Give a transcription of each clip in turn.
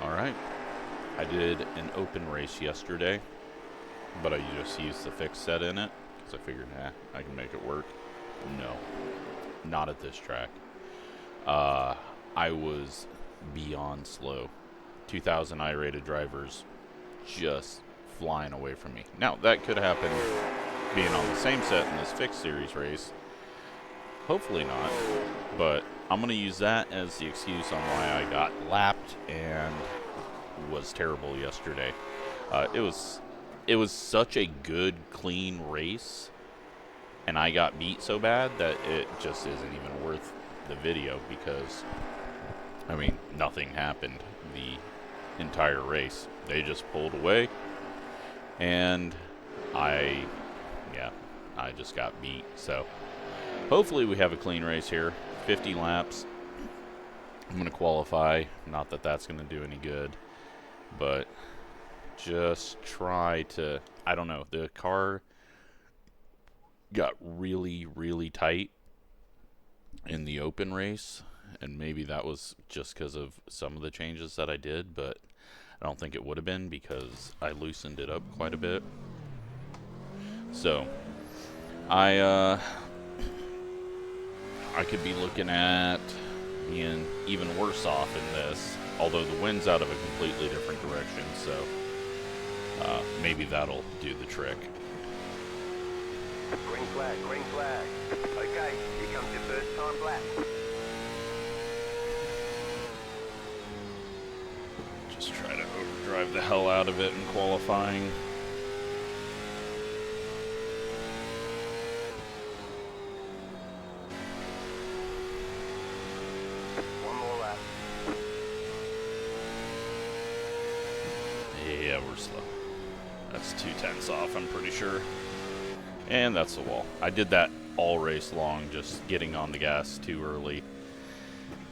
Alright, I did an open race yesterday, but I just used the fix set in it, because I figured, I can make it work. No, not at this track. I was beyond slow. 2,000 I-rated drivers just flying away from me. Now, that could happen being on the same set in this fixed series race. Hopefully not, but I'm going to use that as the excuse on why I got lapped and was terrible yesterday. It was such a good, clean race, and I got beat so bad that it just isn't even worth the video because, I mean, nothing happened the entire race. They just pulled away, and I just got beat. So hopefully we have a clean race here. 50 laps. I'm going to qualify. Not that that's going to do any good, but just try to, I don't know, the car got really, really tight in the open race, and maybe that was just because of some of the changes that I did, but I don't think it would have been because I loosened it up quite a bit. So I could be looking at being even worse off in this, although the wind's out of a completely different direction, so maybe that'll do the trick. Green flag, green flag. Okay, here comes your first time black. Just try to overdrive the hell out of it in qualifying. One more lap. Yeah, we're slow. That's 2/10 off, I'm pretty sure. And that's the wall. I did that all race long, just getting on the gas too early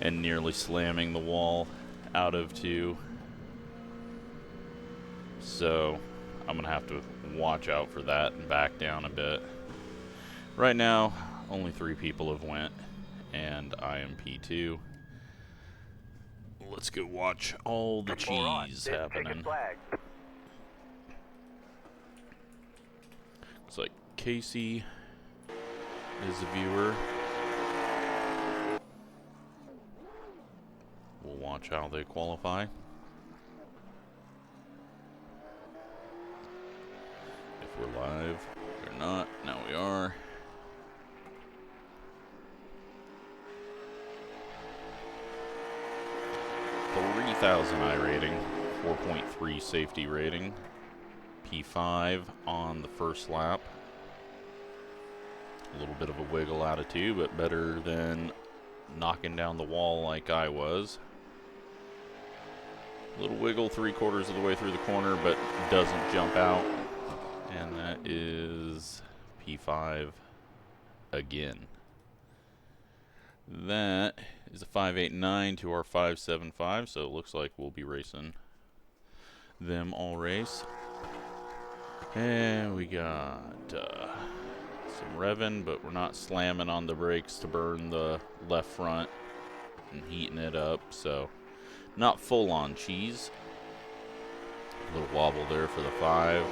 and nearly slamming the wall out of 2. So I'm going to have to watch out for that and back down a bit. Right now, only 3 people have went, and I am P2. Let's go watch all the cheese happening. Looks like Casey is a viewer. We'll watch how they qualify. If we're live, we're not. Now we are. .3,000 I rating, 4.3 safety rating, P5 on the first lap. A little bit of a wiggle out of 2, but better than knocking down the wall like I was. A little wiggle 3/4 of the way through the corner, but doesn't jump out. And that is P5 again. That is a 589 to our 575, so it looks like we'll be racing them all race. And we got some revving, but we're not slamming on the brakes to burn the left front and heating it up, so not full on cheese. A little wobble there for the 5.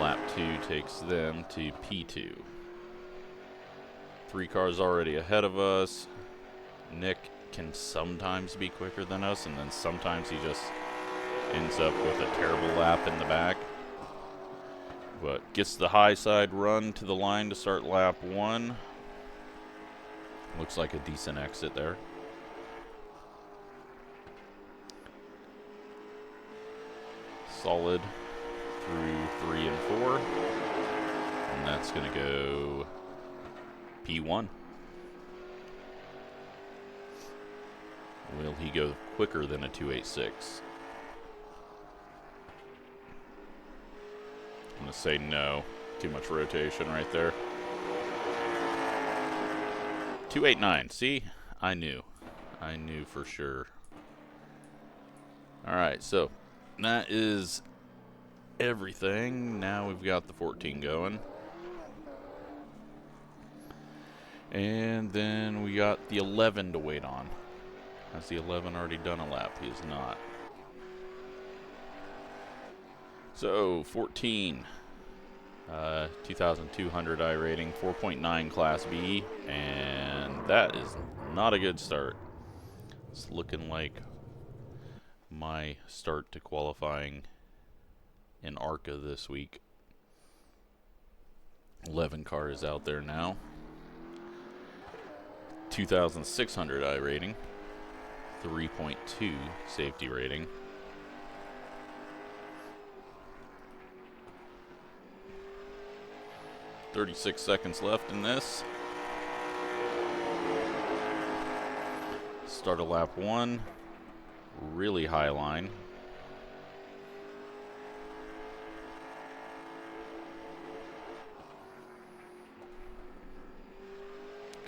Lap 2 takes them to P2. 3 cars already ahead of us. Nick can sometimes be quicker than us, and then sometimes he just ends up with a terrible lap in the back. But gets the high side run to the line to start lap 1. Looks like a decent exit there. Solid through 3 and 4. And that's going to go P1. Will he go quicker than a 286? I'm going to say no. Too much rotation right there. 289. See? I knew. I knew for sure. Alright, so that is everything. Now we've got the 14 going. And then we got the 11 to wait on. Has the 11 already done a lap? He is not. So, 14. 2,200 iRating, 4.9 Class B, and that is not a good start. It's looking like my start to qualifying in ARCA this week. 11 cars out there now. 2,600 iRating, 3.2 safety rating. "36 seconds left in this. Start of lap 1. Really high line.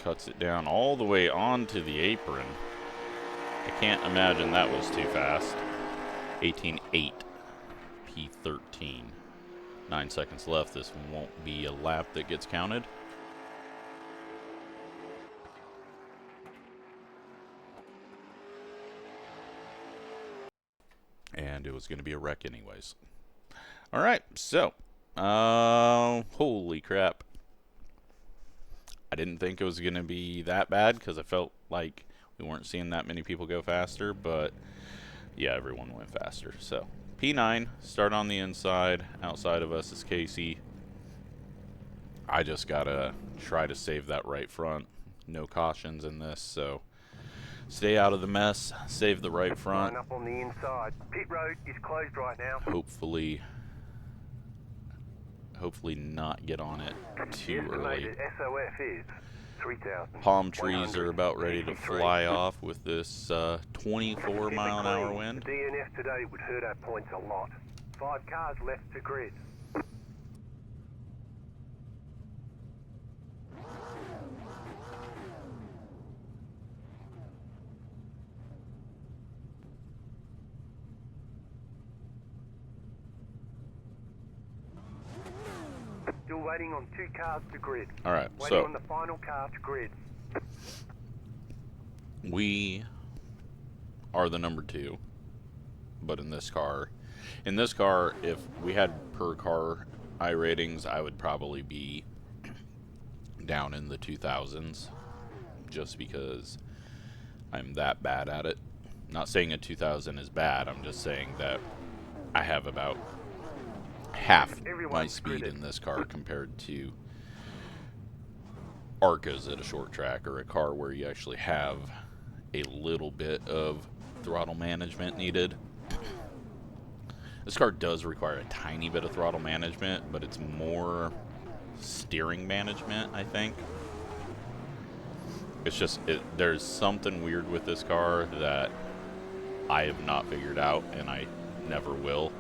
Cuts it down all the way onto the apron. I can't imagine that was too fast. 18.8 P13. 9 seconds left. This won't be a lap that gets counted. And it was going to be a wreck anyways. All right, so holy crap. I didn't think it was going to be that bad because I felt like we weren't seeing that many people go faster, but yeah, everyone went faster. So P9, start on the inside. Outside of us is Casey. I just got to try to save that right front. No cautions in this, so stay out of the mess, save the right front. Line up on the inside. Pit road is closed right now. Hopefully not get on it too early. SOF is 3,000. Palm trees are about ready to fly off with this 24 mile an hour wind. DNF today would hurt our points a lot. 5 cars left to grid. Still waiting on 2 cars to grid. All right, waiting so on the final car to grid. we are the number 2, but in this car, if we had per car iRatings, I would probably be down in the 2000s, just because I'm that bad at it. Not saying a 2000 is bad. I'm just saying that I have about half my speed in this car compared to ARCAs at a short track, or a car where you actually have a little bit of throttle management needed. This car does require a tiny bit of throttle management, but it's more steering management, I think. It's just, there's something weird with this car that I have not figured out, and I never will.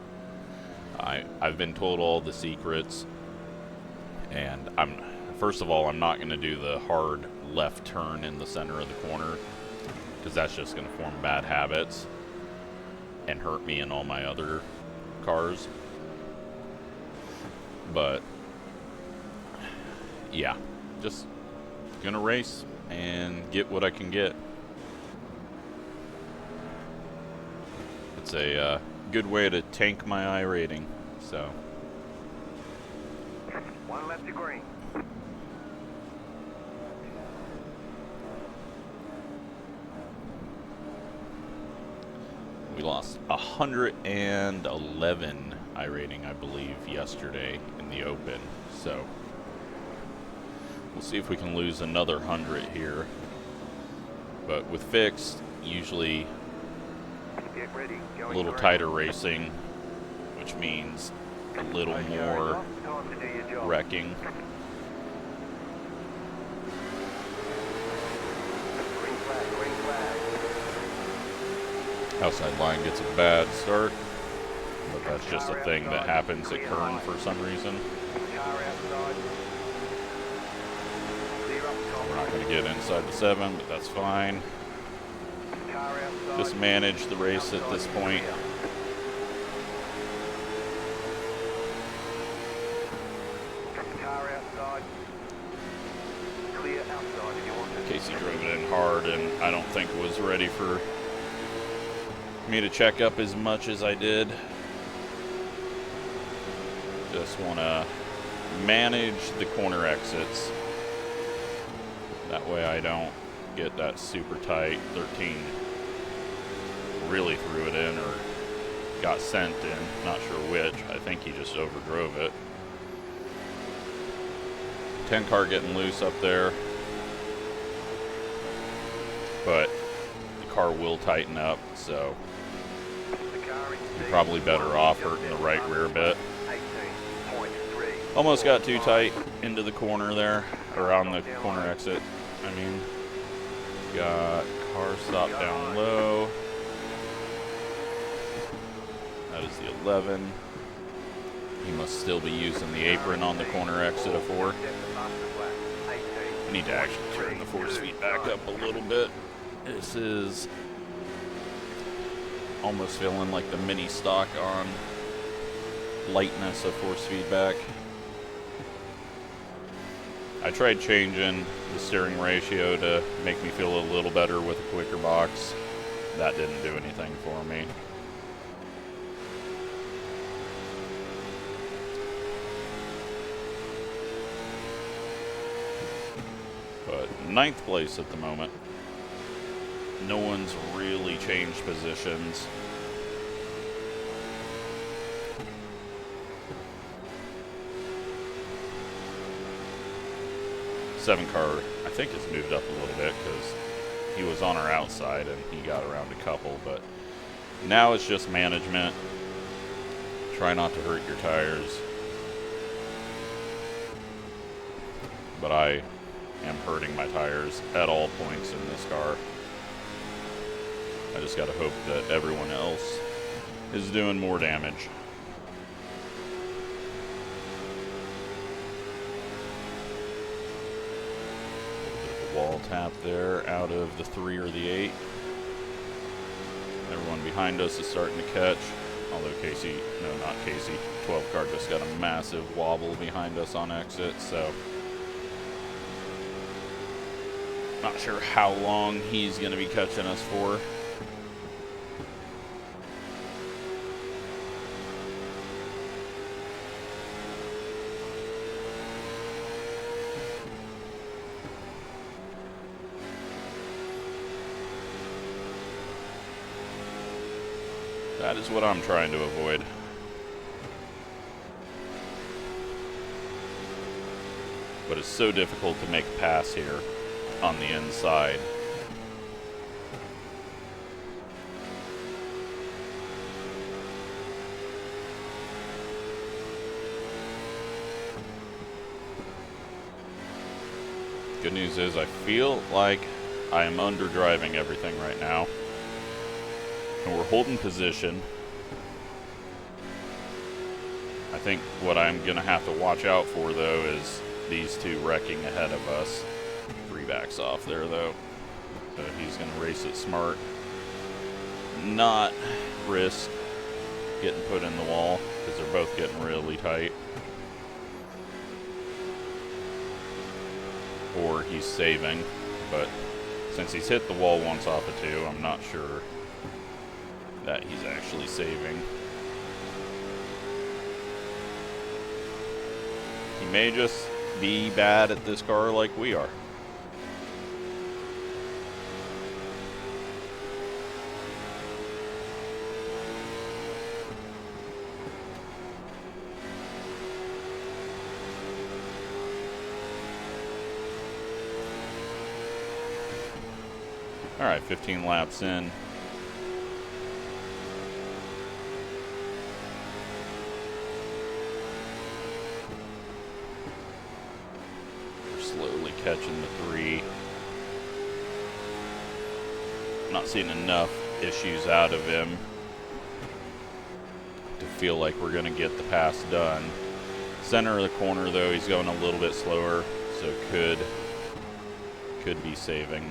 I've been told all the secrets, and first of all, I'm not going to do the hard left turn in the center of the corner, because that's just going to form bad habits and hurt me in all my other cars. But yeah, just gonna race and get what I can get. It's a good way to tank my iRating. So 1 left to green. we lost 111 iRating, I believe, yesterday in the open. So we'll see if we can lose another 100 here. But with fixed, usually Get ready. a little tighter racing, which means a little more Time to do your job. wrecking. Green flag, green flag. Outside line gets a bad start, but that's just a thing that happens at Kern for some reason. Car outside. Clear up top. We're not going to get inside the 7, but that's fine. Car outside. Just manage the race at this point. Car outside. Clear outside if you want to. Casey drove it in hard, and I don't think was ready for me to check up as much as I did. Just want to manage the corner exits. That way I don't get that super tight 13. Really threw it in or got sent in. Not sure which. I think he just overdrove it. 10 car getting loose up there. But the car will tighten up, so you're probably better off hurting the right rear bit. Almost got too tight into the corner there, around the corner exit. I mean, got car stop down low. That is the 11. He must still be using the apron on the corner exit of 4. I need to actually turn the force feed back up a little bit. This is almost feeling like the mini stock on lightness of force feedback. I tried changing the steering ratio to make me feel a little better with a quicker box. That didn't do anything for me. But 9th place at the moment. No one's really changed positions. Seven car, I think, has moved up a little bit because he was on our outside and he got around a couple, but now it's just management. Try not to hurt your tires. But I am hurting my tires at all points in this car. I just gotta hope that everyone else is doing more damage. Wall tap there out of the 3 or the 8. Everyone behind us is starting to catch. Although Casey, no, not Casey, 12 car just got a massive wobble behind us on exit, so not sure how long he's going to be catching us for. That is what I'm trying to avoid. But it's so difficult to make a pass here on the inside. Good news is I feel like I am underdriving everything right now. And we're holding position. I think what I'm going to have to watch out for, though, is these two wrecking ahead of us. 3 backs off there, though. So he's going to race it smart. Not risk getting put in the wall, because they're both getting really tight. Or he's saving, but since he's hit the wall once off of 2, I'm not sure that he's actually saving. He may just be bad at this car like we are. All right, 15 laps in. We're slowly catching the 3. Not seeing enough issues out of him to feel like we're going to get the pass done. Center of the corner, though, he's going a little bit slower, so could be saving.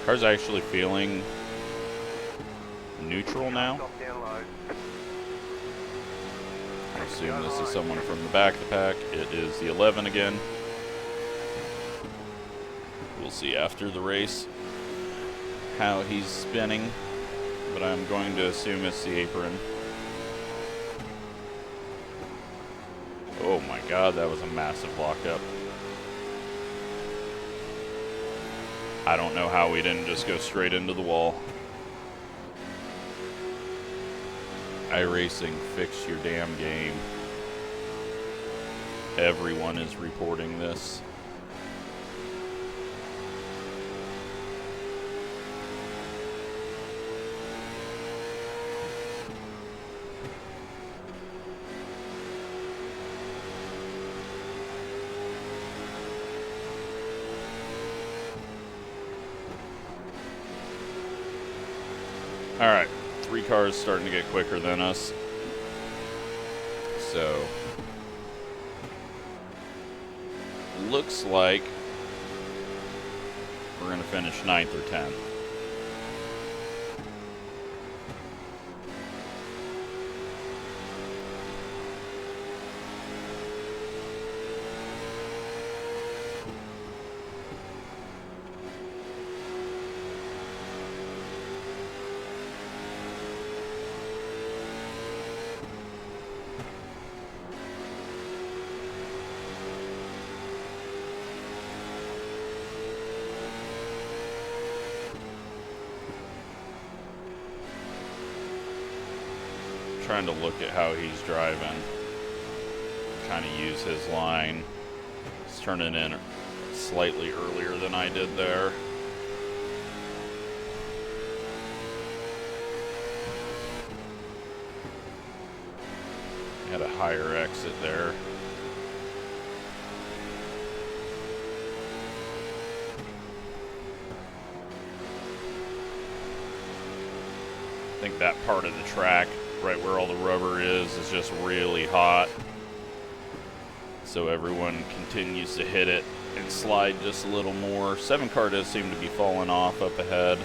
Car's actually feeling neutral now. Stop down low. I assume this is someone from the back of the pack. It is the 11 again. We'll see after the race how he's spinning, but I'm going to assume it's the apron. Oh my god, that was a massive lockup. I don't know how we didn't just go straight into the wall. iRacing, fix your damn game. Everyone is reporting this. All right, 3 cars starting to get quicker than us. So, looks like we're gonna finish 9th or 10th. Trying to look at how he's driving, trying to use his line. He's turning in slightly earlier than I did there. Had a higher exit there. I think that part of the track, right where all the rubber is just really hot. So everyone continues to hit it and slide just a little more. 7 car does seem to be falling off up ahead.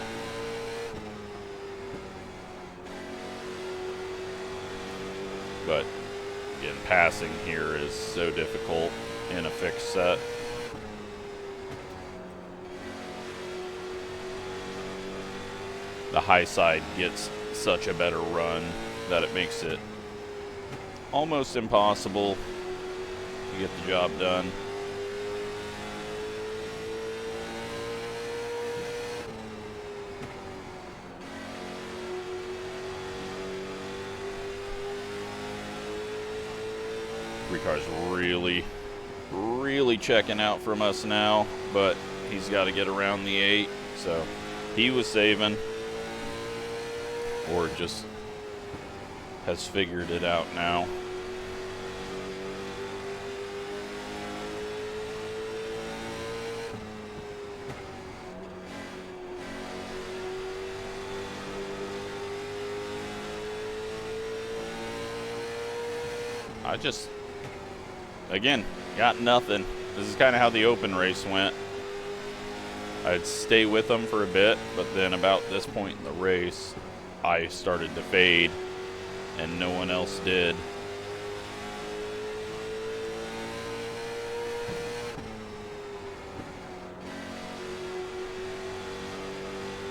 But again, passing here is so difficult in a fixed set. The high side gets such a better run that it makes it almost impossible to get the job done. Three cars really checking out from us now, but he's got to get around the 8, so he was saving, or just has figured it out now. I just, again, got nothing. This is kind of how the open race went. I'd stay with them for a bit, but then about this point in the race, I started to fade, and no one else did.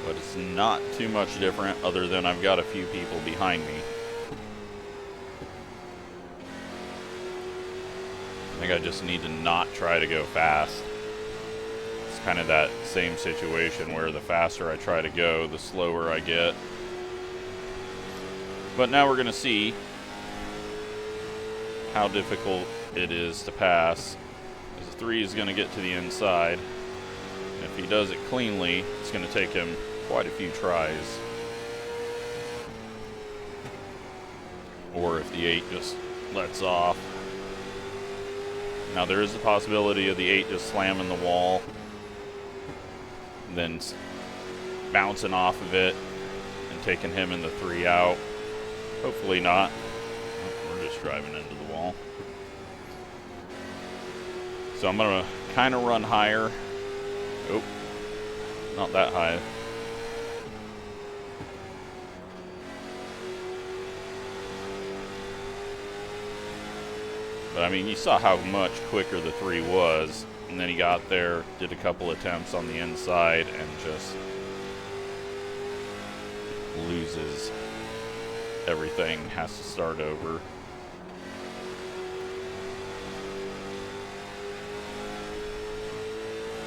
But it's not too much different, other than I've got a few people behind me. I think I just need to not try to go fast. It's kind of that same situation where the faster I try to go, the slower I get. But now we're going to see how difficult it is to pass. Because the 3 is going to get to the inside. And if he does it cleanly, it's going to take him quite a few tries. Or if the 8 just lets off. Now there is the possibility of the 8 just slamming the wall, and then bouncing off of it and taking him and the 3 out. Hopefully not. Oh, we're just driving into the wall. So I'm going to kind of run higher. Oh, not that high. But I mean, you saw how much quicker the 3 was, and then he got there, did a couple attempts on the inside, and just loses everything, has to start over.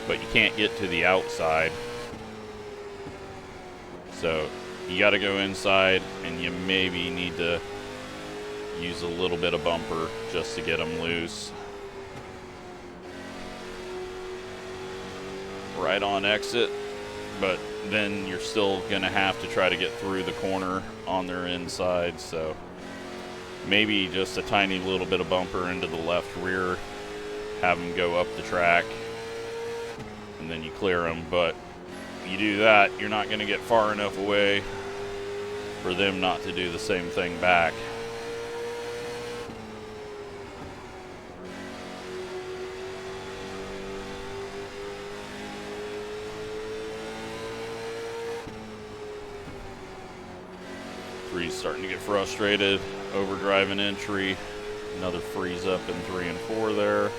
But you can't get to the outside, so you got to go inside, and you maybe need to use a little bit of bumper just to get them loose. Right on exit, but then you're still gonna have to try to get through the corner on their inside, so maybe just a tiny little bit of bumper into the left rear, have them go up the track, and then you clear them. But if you do that, you're not gonna get far enough away for them not to do the same thing back. Three's starting to get frustrated, overdriving entry, another freeze up in 3 and 4 there.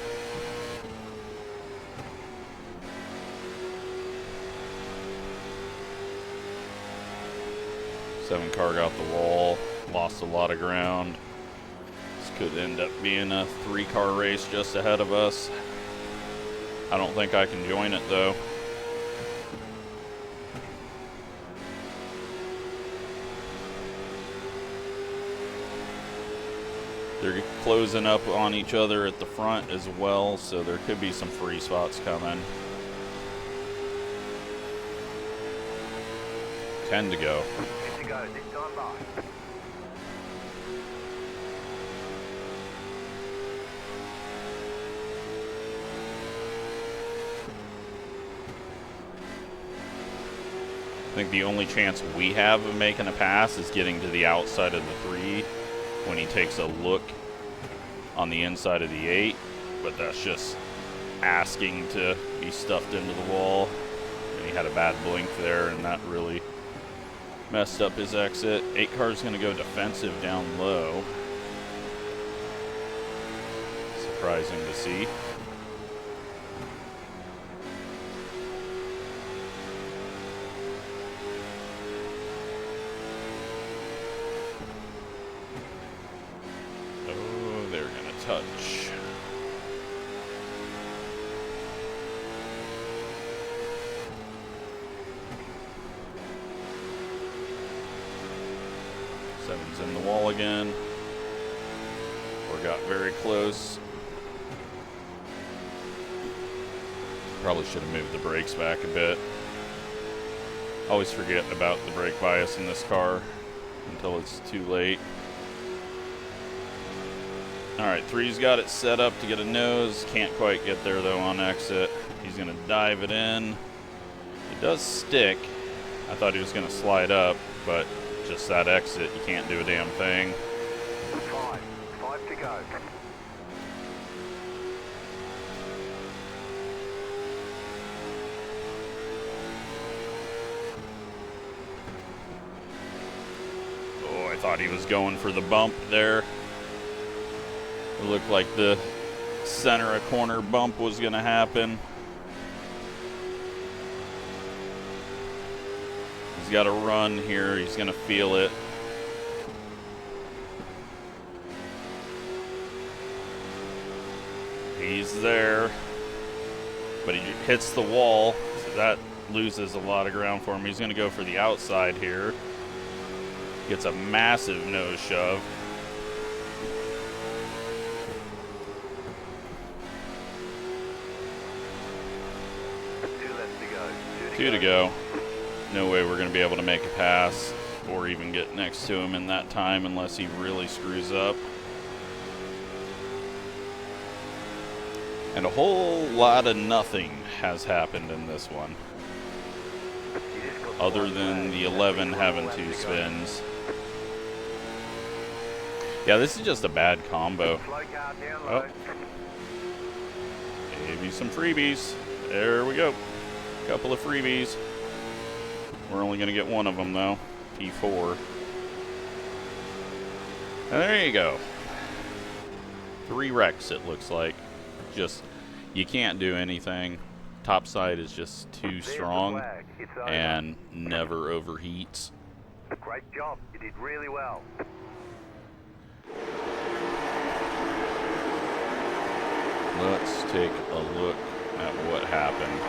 Seven car got the wall, lost a lot of ground. This could end up being a 3-car race just ahead of us. I don't think I can join it though. They're closing up on each other at the front as well, so there could be some free spots coming. 10 to go. 10 to go, this time by. I think the only chance we have of making a pass is getting to the outside of the 3 when he takes a look on the inside of the 8, but that's just asking to be stuffed into the wall. And he had a bad blink there, and that really messed up his exit. 8 car's gonna go defensive down low. Surprising to see. Touch. Seven's in the wall again. Or got very close. Probably should have moved the brakes back a bit. Always forget about the brake bias in this car until it's too late. Alright, 3's got it set up to get a nose. Can't quite get there though on exit. He's going to dive it in. It does stick. I thought he was going to slide up, but just that exit, you can't do a damn thing. 5 to go. Oh, I thought he was going for the bump there. It looked like the center of corner bump was going to happen. He's got to run here. He's going to feel it. He's there. But he hits the wall, so that loses a lot of ground for him. He's going to go for the outside here. Gets a massive nose shove. Two to go. No way we're going to be able to make a pass or even get next to him in that time unless he really screws up. And a whole lot of nothing has happened in this one, other than the 11 having 2 spins. Yeah, this is just a bad combo. Oh. Gave you some freebies. There we go. Couple of freebies. We're only going to get one of them though. P4. And there you go. 3 wrecks, it looks like. Just, you can't do anything. Topside is just too There's the strong flag. It's over. and never overheats. Great job. You did really well. Let's take a look at what happened.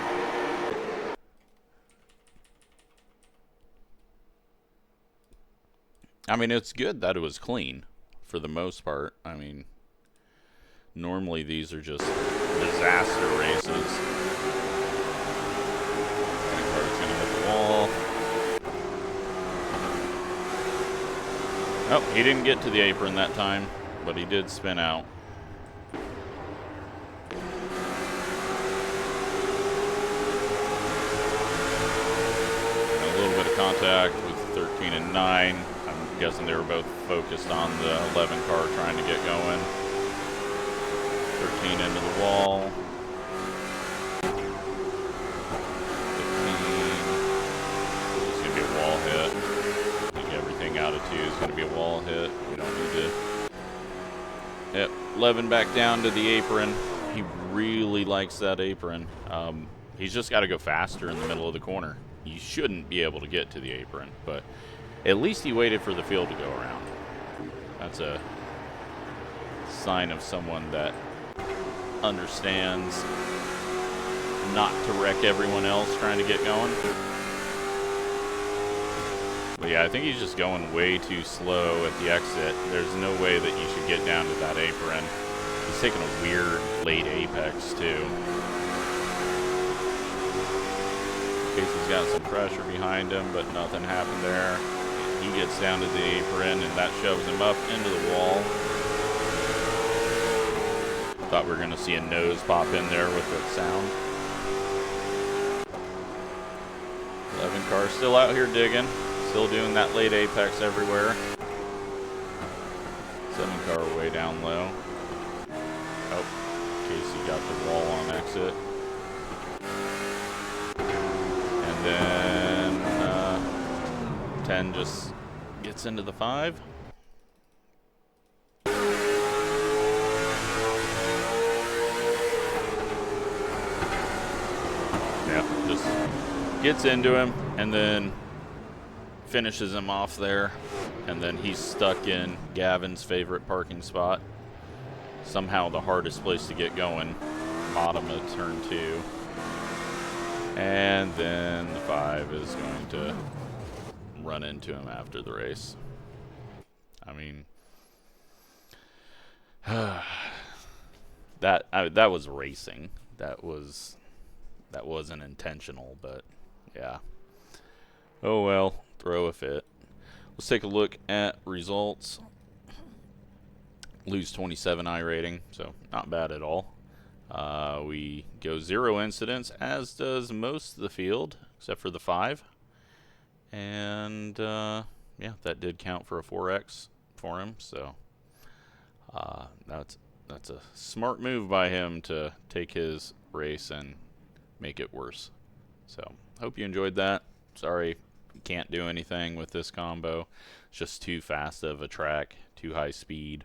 I mean, it's good that it was clean for the most part. I mean, normally these are just disaster races. That car's gonna hit the wall. Oh, he didn't get to the apron that time, but he did spin out. A little bit of contact with 13 and 9. I'm guessing they were both focused on the 11 car trying to get going. 13 into the wall. 15. It's going to be a wall hit. I think everything out of 2 is going to be a wall hit. We don't need to. Yep, 11 back down to the apron. He really likes that apron. He's just got to go faster in the middle of the corner. You shouldn't be able to get to the apron, but at least he waited for the field to go around. That's a sign of someone that understands not to wreck everyone else trying to get going. But yeah, I think he's just going way too slow at the exit. There's no way that you should get down to that apron. He's taking a weird late apex too. Casey's got some pressure behind him, but nothing happened there. He gets down to the apron, and that shoves him up into the wall. Thought we were going to see a nose pop in there with that sound. 11 car still out here digging. Still doing that late apex everywhere. 7 car way down low. Oh, Casey got the wall on exit. And then 10 just gets into the 5. Yeah, just gets into him and then finishes him off there. And then he's stuck in Gavin's favorite parking spot. Somehow the hardest place to get going. Bottom of turn 2. And then the 5 is going to run into him after the race. I mean, that was racing. That wasn't intentional, but yeah. Oh well, throw a fit. Let's take a look at results. Lose 27 iRating, so not bad at all. We go 0 incidents, as does most of the field, except for the 5. And yeah, that did count for a 4X for him. So that's a smart move by him to take his race and make it worse. So hope you enjoyed that. Sorry, can't do anything with this combo. It's just too fast of a track, too high speed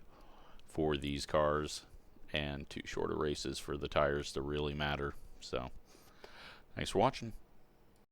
for these cars, and too short of races for the tires to really matter. So thanks for watching.